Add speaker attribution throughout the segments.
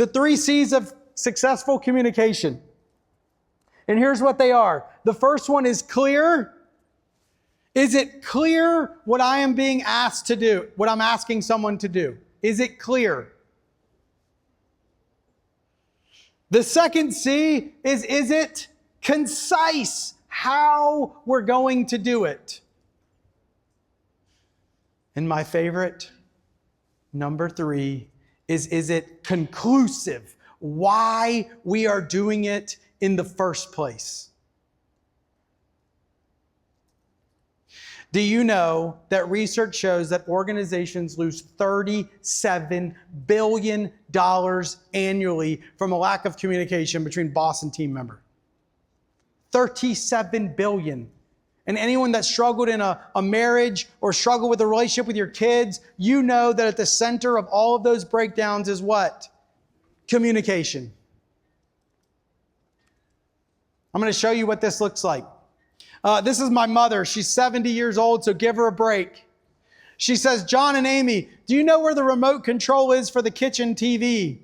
Speaker 1: The 3 C's of successful communication. And here's what they are. The first one is clear. Is it clear what I am being asked to do, what I'm asking someone to do? Is it clear? The second C is it concise how we're going to do it? And my favorite, number 3, is it conclusive? Why we are doing it in the first place. Do you know that research shows that organizations lose $37 billion annually from a lack of communication between boss and team member? $37 billion. And anyone that struggled in a marriage or struggled with a relationship with your kids, you know that at the center of all of those breakdowns is what? Communication. I'm going to show you what this looks like. This is my mother. She's 70 years old, so give her a break. She says, John and Amy, do you know where the remote control is for the kitchen TV?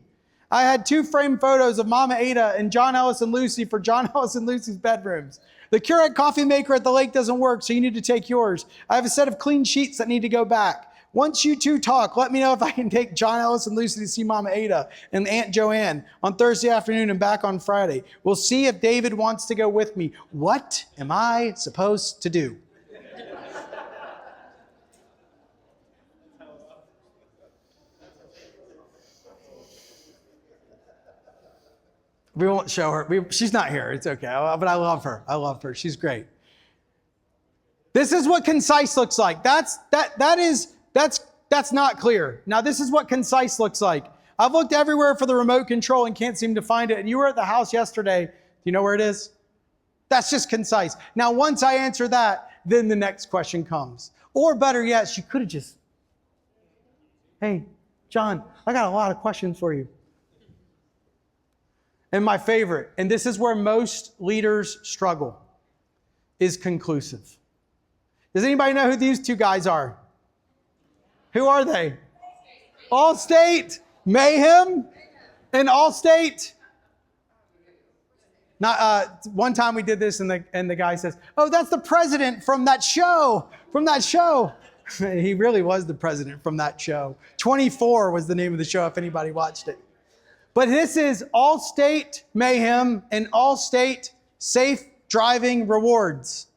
Speaker 1: I had 2 framed photos of Mama Ada and John Ellis and Lucy for John Ellis and Lucy's bedrooms. The Keurig coffee maker at the lake doesn't work, so you need to take yours. I have a set of clean sheets that need to go back. Once you 2 talk, let me know if I can take John Ellis and Lucy to see Mama Ada and Aunt Joanne on Thursday afternoon and back on Friday. We'll see if David wants to go with me. What am I supposed to do? We won't show her. She's not here. It's okay. But I love her. I love her. She's great. This is what concise looks like. That's not clear. Now, this is what concise looks like. I've looked everywhere for the remote control and can't seem to find it. And you were at the house yesterday. Do you know where it is? That's just concise. Now, once I answer that, then the next question comes. Or better yet, she could have just, hey, John, I got a lot of questions for you. And my favorite, and this is where most leaders struggle, is conclusive. Does anybody know who these 2 guys are? Who are they? Allstate, Mayhem, and Allstate. Not one time we did this, and the guy says, "Oh, that's the president from that show." He really was the president from that show. 24 was the name of the show if anybody watched it. But this is Allstate Mayhem and Allstate Safe Driving Rewards.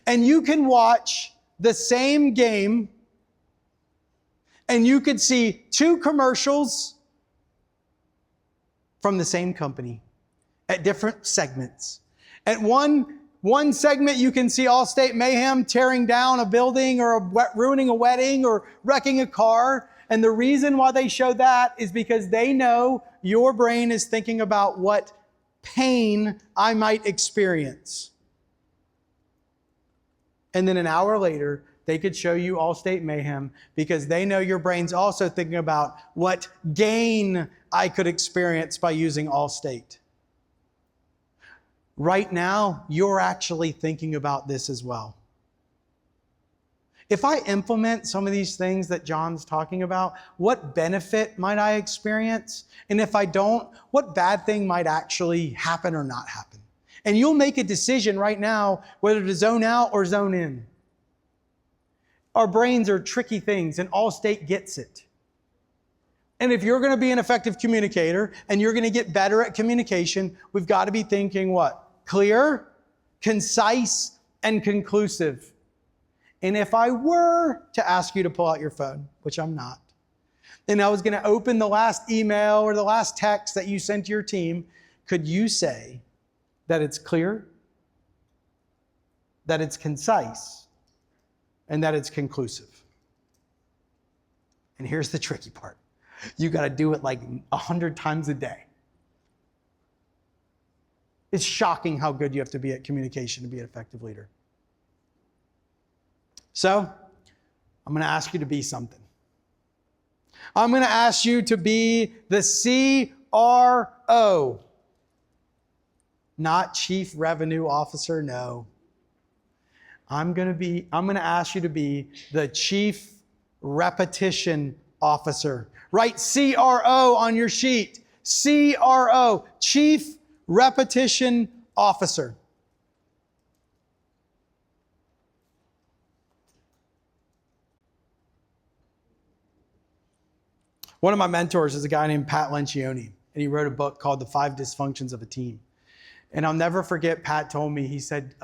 Speaker 1: And you can watch the same game and you could see 2 commercials from the same company at different segments. At one segment, you can see Allstate Mayhem tearing down a building or ruining a wedding or wrecking a car. And the reason why they show that is because they know your brain is thinking about what pain I might experience. And then an hour later, they could show you Allstate Mayhem because they know your brain's also thinking about what gain I could experience by using Allstate. Right now, you're actually thinking about this as well. If I implement some of these things that John's talking about, what benefit might I experience? And if I don't, what bad thing might actually happen or not happen? And you'll make a decision right now whether to zone out or zone in. Our brains are tricky things, and Allstate gets it. And if you're going to be an effective communicator and you're going to get better at communication, we've got to be thinking what? Clear, concise, and conclusive. And if I were to ask you to pull out your phone, which I'm not, and I was going to open the last email or the last text that you sent to your team, could you say that it's clear, that it's concise, and that it's conclusive? And here's the tricky part. You got to do it like 100 times a day. It's shocking how good you have to be at communication to be an effective leader. So, I'm going to ask you to be something. I'm going to ask you to be the CRO. Not Chief Revenue Officer, no. I'm going to ask you to be the Chief Repetition Officer. Write CRO on your sheet. CRO, Chief Repetition Officer. One of my mentors is a guy named Pat Lencioni, and he wrote a book called The 5 Dysfunctions of a Team. And I'll never forget, Pat told me, he said,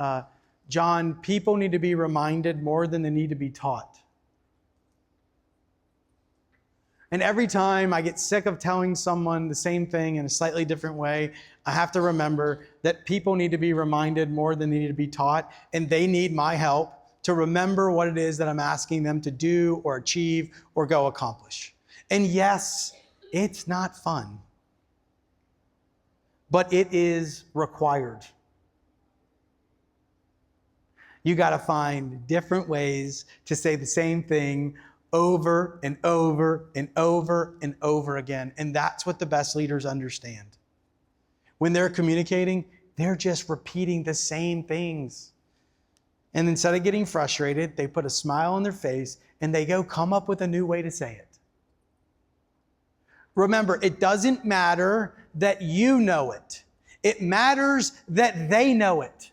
Speaker 1: John, people need to be reminded more than they need to be taught. And every time I get sick of telling someone the same thing in a slightly different way, I have to remember that people need to be reminded more than they need to be taught, and they need my help to remember what it is that I'm asking them to do or achieve or go accomplish. And yes, it's not fun, but it is required. You got to find different ways to say the same thing over and over and over and over again. And that's what the best leaders understand. When they're communicating, they're just repeating the same things. And instead of getting frustrated, they put a smile on their face and they go come up with a new way to say it. Remember, it doesn't matter that you know it. It matters that they know it.